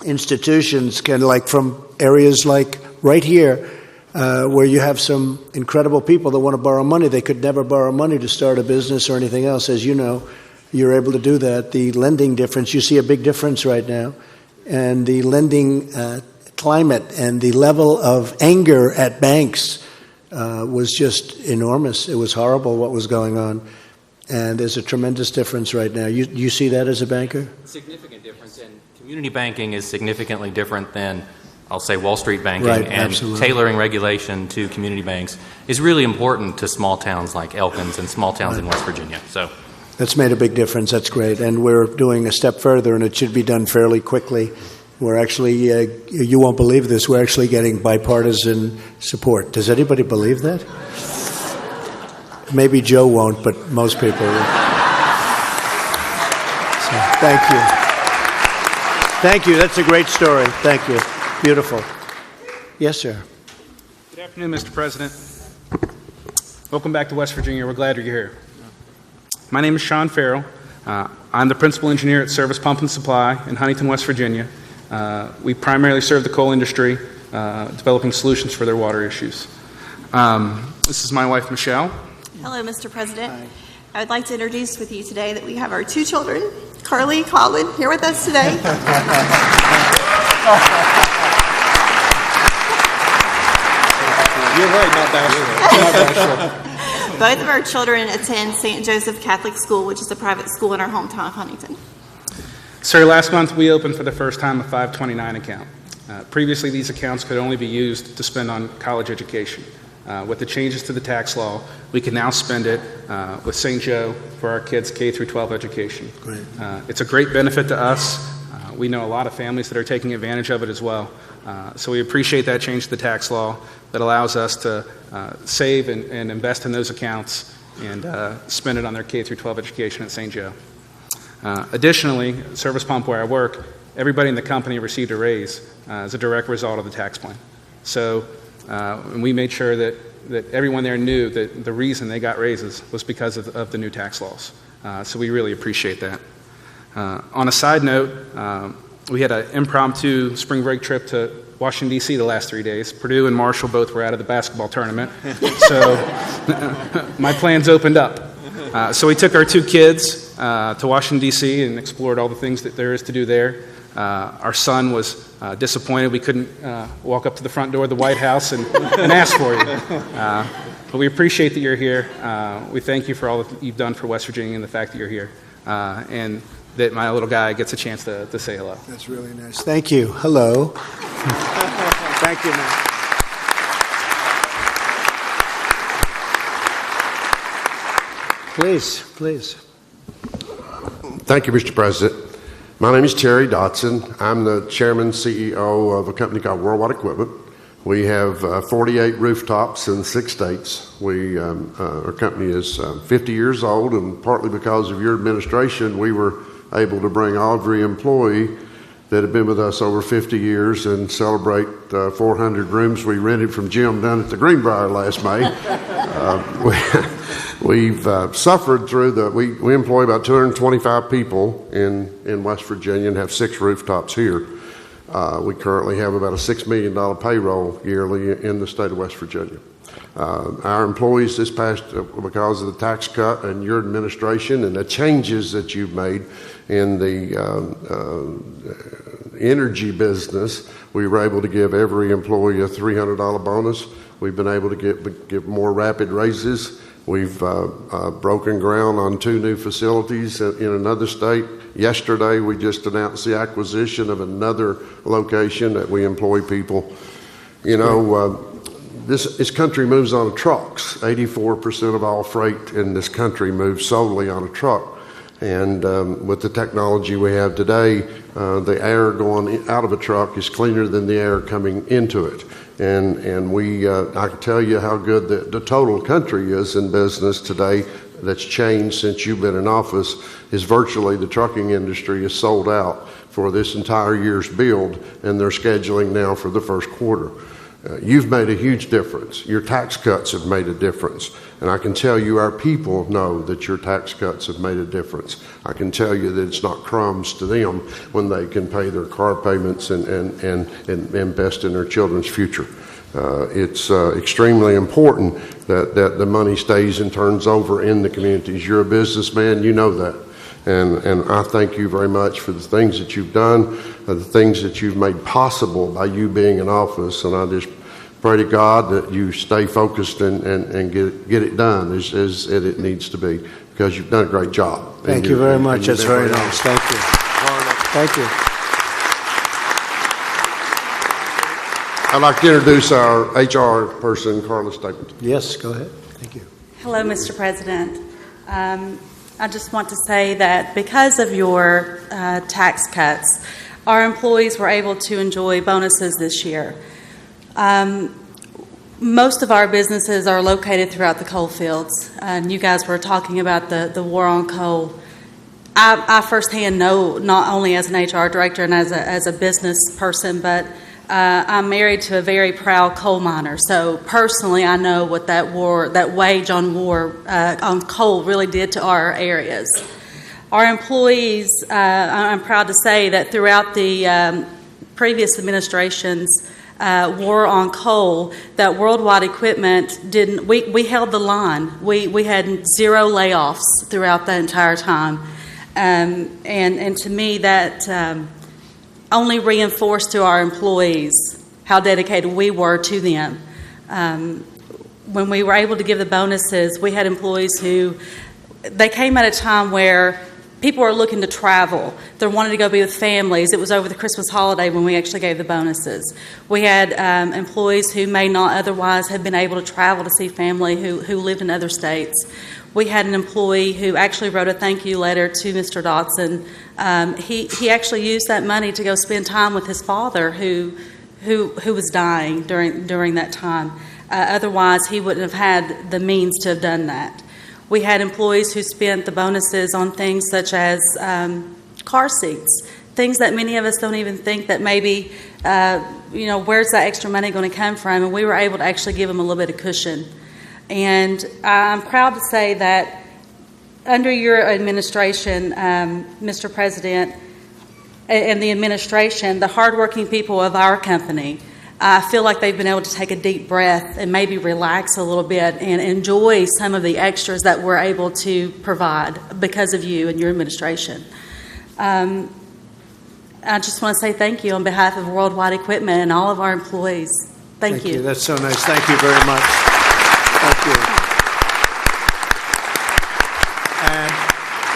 institutions can, like from areas like right here, where you have some incredible people that want to borrow money. They could never borrow money to start a business or anything else. As you know, you're able to do that. The lending difference, you see a big difference right now. And the lending climate and the level of anger at banks was just enormous. It was horrible what was going on. And there's a tremendous difference right now. You see that as a banker? Significant difference. And community banking is significantly different than, I'll say, Wall Street banking. Right, and absolutely. Tailoring regulation to community banks is really important to small towns like Elkins and small towns in West Virginia. So that's made a big difference. That's great. And we're doing a step further, and it should be done fairly quickly. We're actually, you won't believe this, we're actually getting bipartisan support. Does anybody believe that? Maybe Joe won't, but most people will. So, thank you. Thank you. That's a great story. Thank you. Beautiful. Yes, sir. Good afternoon, Mr. President. Welcome back to West Virginia. We're glad you're here. My name is Sean Farrell. I'm the principal engineer at Service Pump and Supply in Huntington, West Virginia. We primarily serve the coal industry, developing solutions for their water issues. This is my wife, Michelle. Hello, Mr. President. Hi. I would like to introduce with you today that we have our two children, Carly, Colin, here with us today. You're right, not bashful. Both of our children attend St. Joseph Catholic School, which is a private school in our hometown of Huntington. Sir, last month we opened for the first time a 529 account. Previously, these accounts could only be used to spend on college education. With the changes to the tax law, we can now spend it with St. Joe for our kids' K through 12 education. Great. It's a great benefit to us. We know a lot of families that are taking advantage of it as well. So we appreciate that change to the tax law that allows us to save and invest in those accounts and spend it on their K through 12 education at St. Joe. Additionally, Service Pump, where I work, everybody in the company received a raise as a direct result of the tax plan. So we made sure that everyone there knew that the reason they got raises was because of the new tax laws. So we really appreciate that. On a side note, we had an impromptu spring break trip to Washington, D.C. the last 3 days. Purdue and Marshall both were out of the basketball tournament. So my plans opened up. So we took our two kids to Washington, D.C. and explored all the things that there is to do there. Our son was disappointed we couldn't walk up to the front door of the White House and ask for you. But we appreciate that you're here. We thank you for all that you've done for West Virginia and the fact that you're here. And that my little guy gets a chance to say hello. That's really nice. Thank you. Hello. Thank you, man. Please, please. Thank you, Mr. President. My name is Terry Dotson. I'm the chairman CEO of a company called Worldwide Equipment. We have 48 rooftops in 6 states. Our company is 50 years old, and partly because of your administration, we were able to bring every employee that have been with us over 50 years and celebrate 400 rooms we rented from Jim down at the Greenbrier last May. We've suffered through we employ about 225 people in West Virginia and have 6 rooftops here. We currently have about a $6 million payroll yearly in the state of West Virginia. Our employees this past, because of the tax cut and your administration and the changes that you've made in the energy business, we were able to give every employee a $300 bonus. We've been able to give more rapid raises. We've broken ground on 2 new facilities in another state. Yesterday, we just announced the acquisition of another location that we employ people. You know, this country moves on trucks. 84% of all freight in this country moves solely on a truck. And with the technology we have today, the air going out of a truck is cleaner than the air coming into it. And I can tell you how good the total country is in business today. That's changed since you've been in office. Is virtually the trucking industry is sold out for this entire year's build, and they're scheduling now for the first quarter. You've made a huge difference. Your tax cuts have made a difference. And I can tell you our people know that your tax cuts have made a difference. I can tell you that it's not crumbs to them when they can pay their car payments and invest in their children's future. It's extremely important that the money stays and turns over in the communities. You're a businessman, you know that. And I thank you very much for the things that you've done, the things that you've made possible by you being in office. And I just pray to God that you stay focused and get it done as it needs to be, because you've done a great job. Thank you very much. That's very nice. Thank you. Thank you. I'd like to introduce our HR person, Carla Stapleton. Yes, go ahead. Thank you. Hello, Mr. President. I just want to say that because of your tax cuts, our employees were able to enjoy bonuses this year. Most of our businesses are located throughout the coal fields, and you guys were talking about the war on coal. I firsthand know, not only as an HR director and as a business person, but I'm married to a very proud coal miner. So personally, I know what that wage on war on coal really did to our areas. Our employees, I'm proud to say that throughout the previous administration's war on coal, that Worldwide Equipment we held the line. We had 0 layoffs throughout the entire time. And to me, that only reinforced to our employees how dedicated we were to them. When we were able to give the bonuses, we had employees they came at a time where people were looking to travel. They wanted to go be with families. It was over the Christmas holiday when we actually gave the bonuses. We had employees who may not otherwise have been able to travel to see family who lived in other states. We had an employee who actually wrote a thank you letter to Mr. Dotson. He actually used that money to go spend time with his father who was dying during that time. Otherwise, he wouldn't have had the means to have done that. We had employees who spent the bonuses on things such as car seats, things that many of us don't even think that maybe, where's that extra money going to come from? And we were able to actually give them a little bit of cushion. And I'm proud to say that under your administration, Mr. President, and the administration, the hardworking people of our company, I feel like they've been able to take a deep breath and maybe relax a little bit and enjoy some of the extras that we're able to provide because of you and your administration. I just want to say thank you on behalf of Worldwide Equipment and all of our employees. Thank you. That's so nice. Thank you very much. Thank you. And,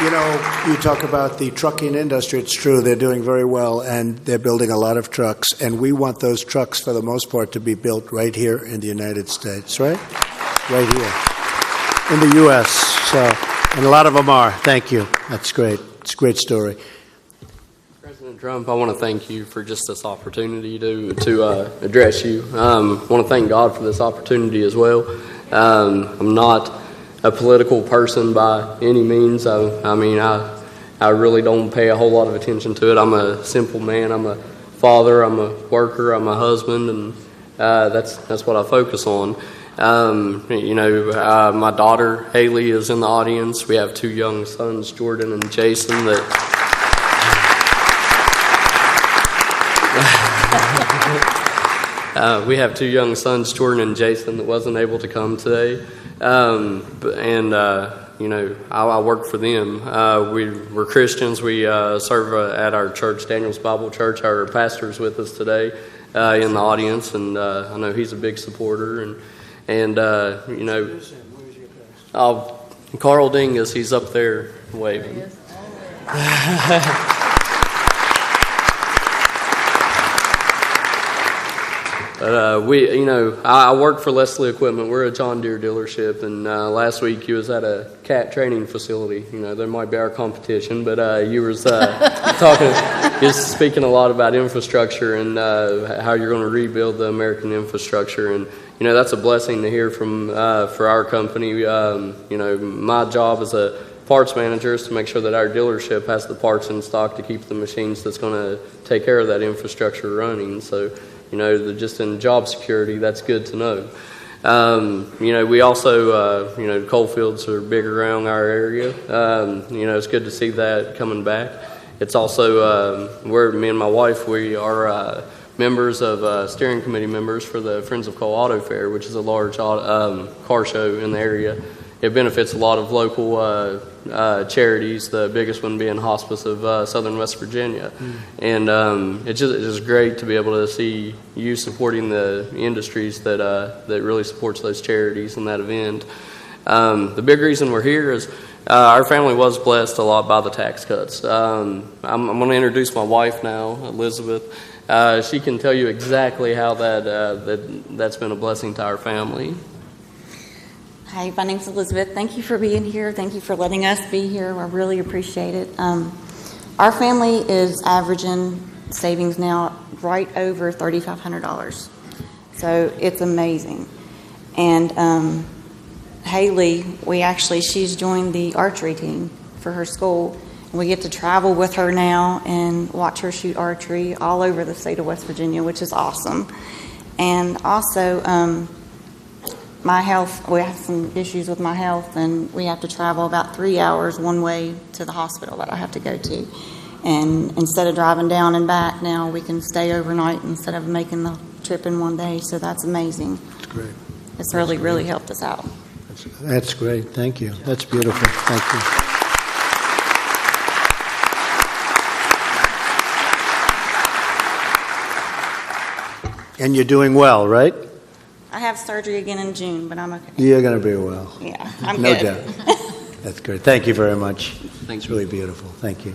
you know, you talk about the trucking industry. It's true. They're doing very well, and they're building a lot of trucks. And we want those trucks, for the most part, to be built right here in the United States, right? Right here in the U.S. So, and a lot of them are. Thank you. That's great. It's a great story. President Trump, I want to thank you for just this opportunity to address you. I want to thank God for this opportunity as well. I'm not a political person by any means. I mean, I really don't pay a whole lot of attention to it. I'm a simple man. I'm a father. I'm a worker. I'm a husband, and that's what I focus on. You know, my daughter Haley is in the audience. We have two young sons, Jordan and Jason, that. We have two young sons, Jordan and Jason, that wasn't able to come today. You know, I work for them. We're Christians. We serve at our church, Daniel's Bible Church. Our pastor's with us today in the audience, and I know he's a big supporter. And you know, Carl Dingus, he's up there waving. But you know, I work for Leslie Equipment. We're a John Deere dealership, and last week you was at a cat training facility. You know, there might be our competition, but you was speaking a lot about infrastructure and how you're going to rebuild the American infrastructure, and you know, that's a blessing to hear from for our company. You know, my job as a parts manager is to make sure that our dealership has the parts in stock to keep the machines that's going to take care of that infrastructure running. So, you know, just in job security, that's good to know. You know, we also, you know, coal fields are big around our area. You know, it's good to see that coming back. It's also, me and my wife, we are members of steering committee members for the Friends of Coal Auto Fair, which is a large car show in the area. It benefits a lot of local charities, the biggest one being Hospice of Southern West Virginia. And it's just great to be able to see you supporting the industries that really supports those charities in that event. The big reason we're here is our family was blessed a lot by the tax cuts. I'm going to introduce my wife now, Elizabeth. She can tell you exactly how that's been a blessing to our family. Hi, my name's Elizabeth. Thank you for being here. Thank you for letting us be here. I really appreciate it. Our family is averaging savings now right over $3,500. So it's amazing. And Haley, she's joined the archery team for her school. We get to travel with her now and watch her shoot archery all over the state of West Virginia, which is awesome. And also, my health, we have some issues with my health, and we have to travel about 3 hours one way to the hospital that I have to go to. And instead of driving down and back, now we can stay overnight instead of making the trip in one day. So that's amazing. That's great. It's really helped us out. That's great. Thank you. That's beautiful. Thank you. And you're doing well, right? I have surgery again in June, but I'm okay. You're going to be well. Yeah, I'm no good. doubt. That's great. Thank you very much. Thanks. It's really beautiful. Thank you.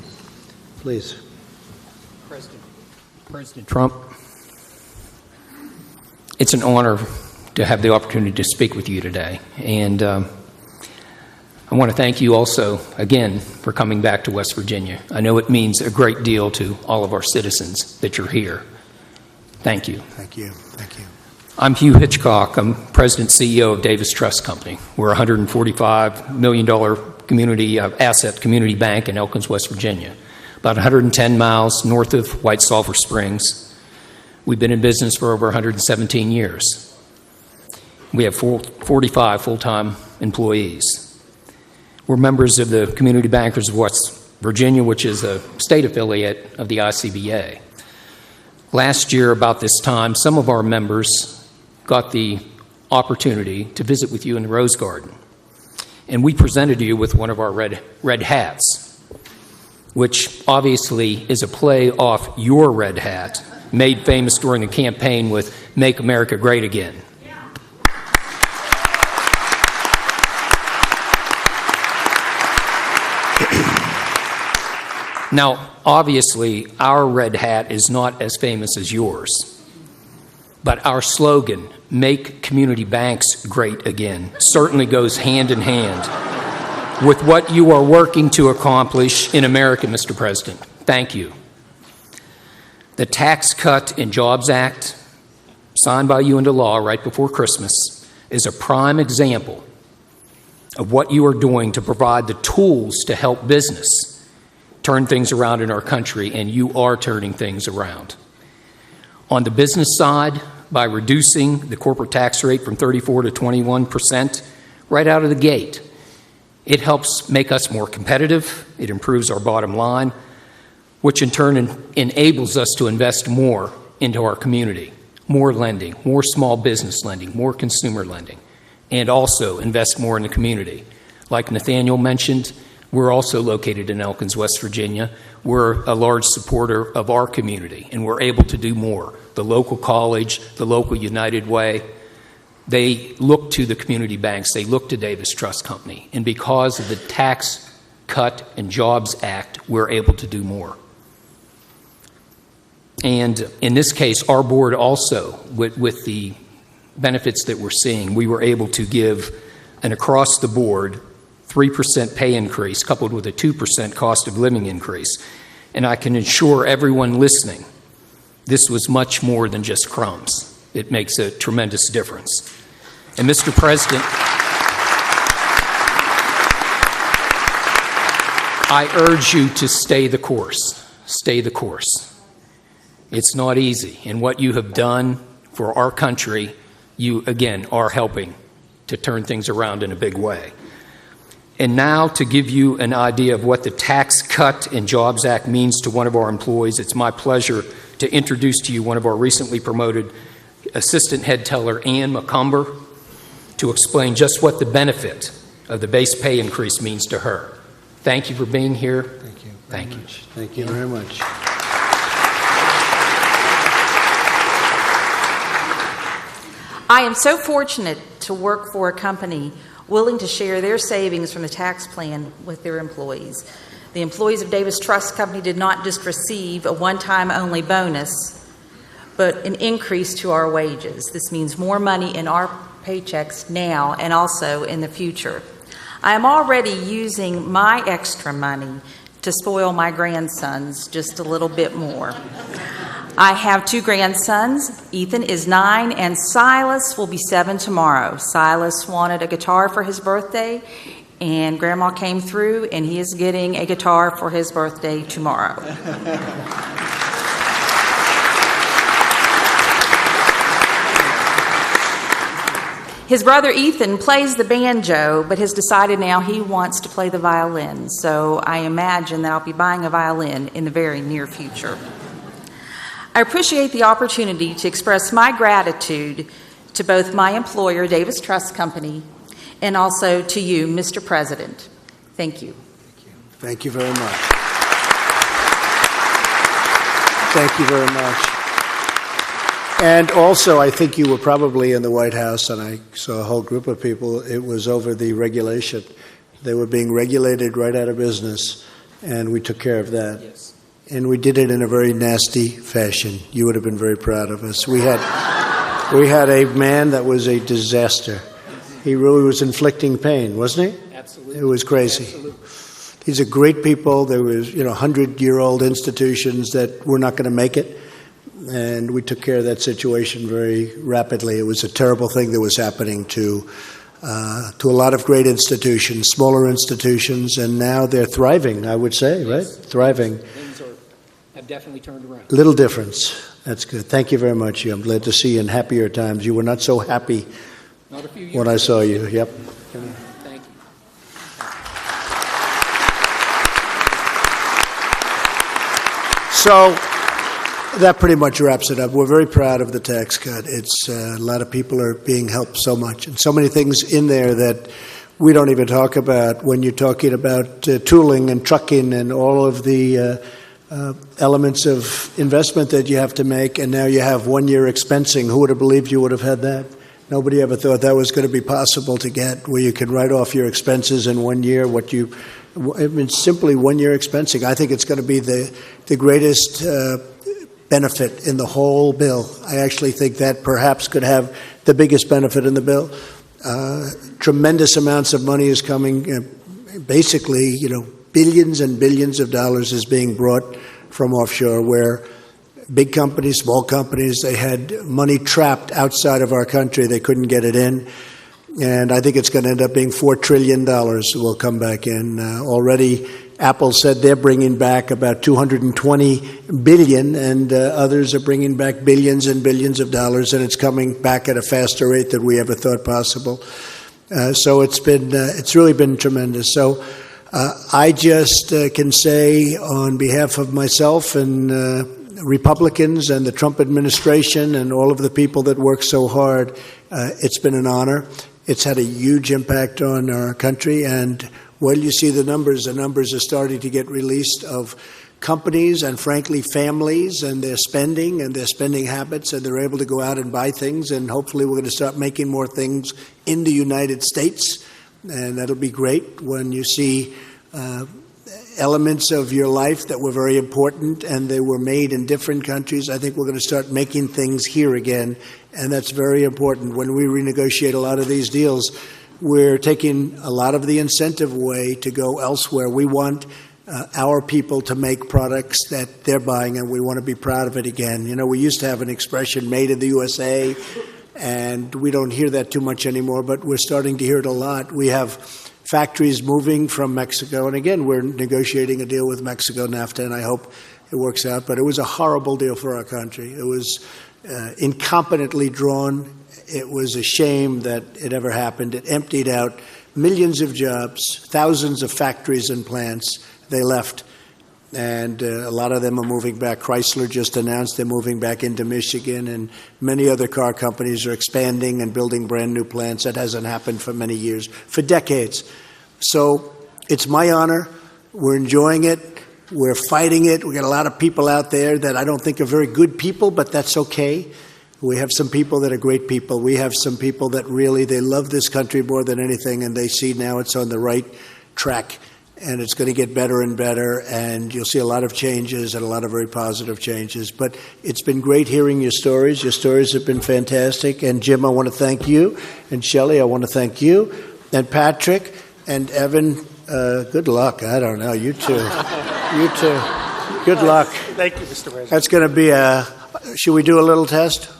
Please. President Trump, it's an honor to have the opportunity to speak with you today. And I want to thank you also, again, for coming back to West Virginia. I know it means a great deal to all of our citizens that you're here. Thank you. Thank you. Thank you. I'm Hugh Hitchcock. I'm President and CEO of Davis Trust Company. We're a $145 million community bank in Elkins, West Virginia, about 110 miles north of White Sulphur Springs. We've been in business for over 117 years. We have 45 full-time employees. We're members of the Community Bankers of West Virginia, which is a state affiliate of the ICBA. Last year, about this time, some of our members got the opportunity to visit with you in the Rose Garden. And we presented you with one of our red hats. which obviously is a play off your red hat, made famous during the campaign with Make America Great Again. Now, obviously, our red hat is not as famous as yours, but our slogan, Make Community Banks Great Again, certainly goes hand in hand with what you are working to accomplish in America, Mr. President. Thank you. The Tax Cut and Jobs Act, signed by you into law right before Christmas, is a prime example of what you are doing to provide the tools to help business turn things around in our country, and you are turning things around. On the business side, by reducing the corporate tax rate from 34% to 21% right out of the gate, it helps make us more competitive. It improves our bottom line, which in turn enables us to invest more into our community, more lending, more small business lending, more consumer lending, and also invest more in the community. Like Nathaniel mentioned, we're also located in Elkins, West Virginia. We're a large supporter of our community, and we're able to do more. The local college, the local United Way, they look to the community banks. They look to Davis Trust Company. And because of the Tax Cut and Jobs Act, we're able to do more. And in this case, our board also, with the benefits that we're seeing, we were able to give an across-the-board 3% pay increase coupled with a 2% cost of living increase. And I can assure everyone listening, this was much more than just crumbs. It makes a tremendous difference. And Mr. President, I urge you to stay the course. Stay the course. It's not easy. And what you have done for our country, you, again, are helping to turn things around in a big way. And now, to give you an idea of what the Tax Cut and Jobs Act means to one of our employees, it's my pleasure to introduce to you one of our recently promoted assistant head teller, Ann McCumber, to explain just what the benefit of the base pay increase means to her. Thank you for being here. Thank you. Thank you. Thank you very much. I am so fortunate to work for a company willing to share their savings from the tax plan with their employees. The employees of Davis Trust Company did not just receive a one-time only bonus, but an increase to our wages. This means more money in our paychecks now and also in the future. I am already using my extra money to spoil my grandsons just a little bit more. I have 2 grandsons. Ethan is 9 and Silas will be 7 tomorrow. Silas wanted a guitar for his birthday and Grandma came through and he is getting a guitar for his birthday tomorrow. His brother Ethan plays the banjo, but has decided now he wants to play the violin. So I imagine that I'll be buying a violin in the very near future. I appreciate the opportunity to express my gratitude to both my employer, Davis Trust Company, and also to you, Mr. President. Thank you. Thank you very much. Thank you very much. And also, I think you were probably in the White House, and I saw a whole group of people. It was over the regulation. They were being regulated right out of business, and we took care of that. Yes. And we did it in a very nasty fashion. You would have been very proud of us. We had a man that was a disaster. He really was inflicting pain, wasn't he? Absolutely. It was crazy. Absolutely. These are great people. There was, 100-year-old institutions that were not going to make it. And we took care of that situation very rapidly. It was a terrible thing that was happening to a lot of great institutions, smaller institutions, and now they're thriving, I would say, right? Yes. Thriving. Things have definitely turned around. Little difference. That's good. Thank you very much. I'm glad to see you in happier times. You were not so happy Not a few years when I saw you. Yep. Thank you. So that pretty much wraps it up. We're very proud of the tax cut. It's a lot of people are being helped so much, and so many things in there that we don't even talk about when you're talking about tooling and trucking and all of the elements of investment that you have to make, and now you have 1 year expensing. Who would have believed you would have had that? Nobody ever thought that was going to be possible to get, where you could write off your expenses in 1 year. Simply 1 year expensing. I think it's going to be the greatest benefit in the whole bill. I actually think that perhaps could have the biggest benefit in the bill. Tremendous amounts of money is coming. Basically, billions and billions of dollars is being brought from offshore, where big companies, small companies, they had money trapped outside of our country. They couldn't get it in. And I think it's going to end up being $4 trillion will come back in. Already, Apple said they're bringing back about $220 billion, and others are bringing back billions and billions of dollars, and it's coming back at a faster rate than we ever thought possible. So it's really been tremendous. So I just can say on behalf of myself and Republicans and the Trump administration and all of the people that work so hard, it's been an honor. It's had a huge impact on our country, and you see the numbers are starting to get released of companies and, frankly, families and their spending habits, and they're able to go out and buy things, and hopefully we're going to start making more things in the United States, and that'll be great when you see elements of your life that were very important and they were made in different countries. I think we're going to start making things here again, and that's very important. When we renegotiate a lot of these deals, we're taking a lot of the incentive away to go elsewhere. We want our people to make products that they're buying, and we want to be proud of it again. We used to have an expression, made in the USA, and we don't hear that too much anymore, but we're starting to hear it a lot. We have factories moving from Mexico, and again, we're negotiating a deal with Mexico, NAFTA, and I hope it works out. But it was a horrible deal for our country. It was incompetently drawn. It was a shame that it ever happened. It emptied out millions of jobs, thousands of factories and plants. They left, and a lot of them are moving back. Chrysler just announced they're moving back into Michigan, and many other car companies are expanding and building brand new plants. That hasn't happened for many years, for decades. So it's my honor. We're enjoying it. We're fighting it. We got a lot of people out there that I don't think are very good people, but that's okay. We have some people that are great people. We have some people that really, they love this country more than anything, and they see now it's on the right track, and it's going to get better and better, and you'll see a lot of changes and a lot of very positive changes. But it's been great hearing your stories. Your stories have been fantastic. And Jim, I want to thank you. And Shelley, I want to thank you. And Patrick and Evan, good luck. I don't know. You too. You too. Good luck. Thank you, Mr. President. That's going to be should we do a little test?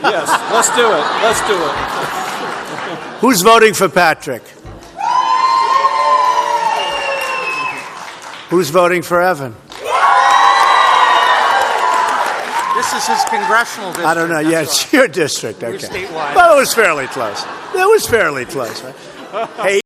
Yes, let's do it. Let's do it. Who's voting for Patrick? Who's voting for Evan? This is his congressional district. I don't know. Yeah, it's your district. Okay. We're statewide. Well, it was fairly close. It was fairly close. Right? Hey.